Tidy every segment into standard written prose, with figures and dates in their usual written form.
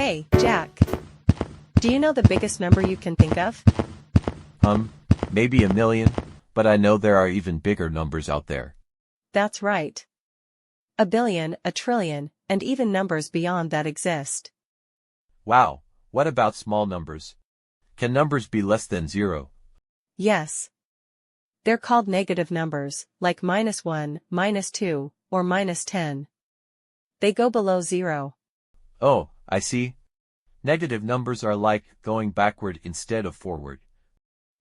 Hey, Jack. Do you know the biggest number you can think of? Maybe a million, but I know there are even bigger numbers out there. That's right. A billion, a trillion, and even numbers beyond that exist. Wow, what about small numbers? Can numbers be less than 0? Yes. They're called negative numbers, like -1, -2, or -10. They go below 0. Oh, I see. Negative numbers are like going backward instead of forward.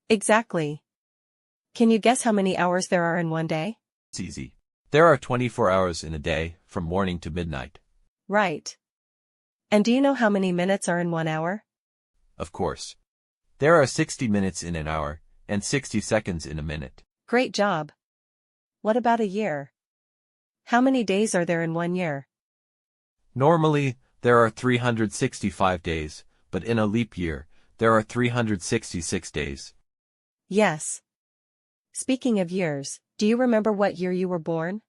Exactly. Can you guess how many hours there are in one day? It's easy. There are 24 hours in a day, from morning to midnight. Right. And do you know how many minutes are in 1 hour? Of course. There are 60 minutes in an hour, and 60 seconds in a minute. Great job. What about a year? How many days are there in 1 year? Normally, there are 365 days, but in a leap year, there are 366 days. Yes. Speaking of years, do you remember what year you were born?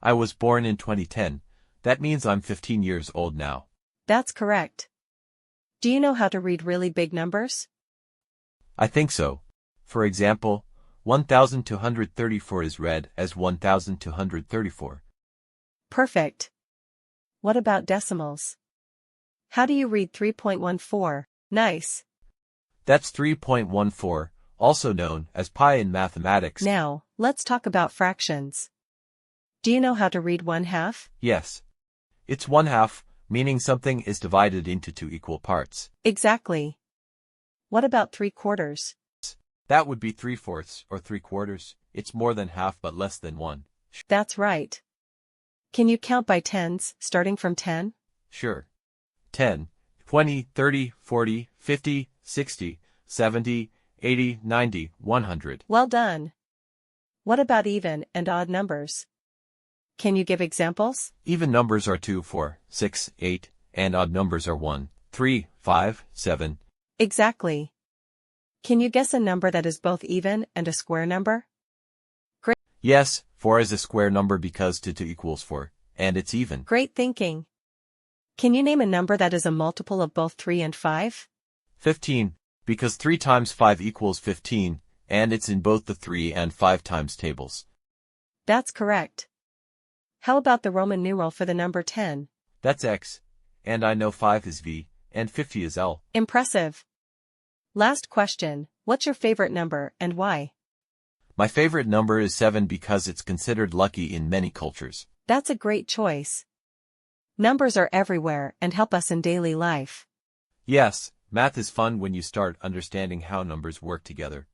I was born in 2010. That means I'm 15 years old now. That's correct. Do you know how to read really big numbers? I think so. For example, 1234 is read as 1234. Perfect. What about decimals? How do you read 3.14? Nice. That's 3.14, also known as pi in mathematics. Now, let's talk about fractions. Do you know how to read 1/2? Yes. It's 1/2, meaning something is divided into 2 equal parts. Exactly. What about 3/4? That would be 3/4 or 3/4. It's more than half but less than 1. That's right. Can you count by tens, starting from 10? Sure. 10, 20, 30, 40, 50, 60, 70, 80, 90, 100. Well done. What about even and odd numbers? Can you give examples? Even numbers are 2, 4, 6, 8, and odd numbers are 1, 3, 5, 7. Exactly. Can you guess a number that is both even and a square number? Great. Yes, 4 is a square number because 2 equals 4, and it's even. Great thinking. Can you name a number that is a multiple of both 3 and 5? 15, because 3 times 5 equals 15, and it's in both the 3 and 5 times tables. That's correct. How about the Roman numeral for the number 10? That's X, and I know 5 is V, and 50 is L. Impressive. Last question, what's your favorite number and why? My favorite number is 7 because it's considered lucky in many cultures. That's a great choice. Numbers are everywhere and help us in daily life. Yes, math is fun when you start understanding how numbers work together.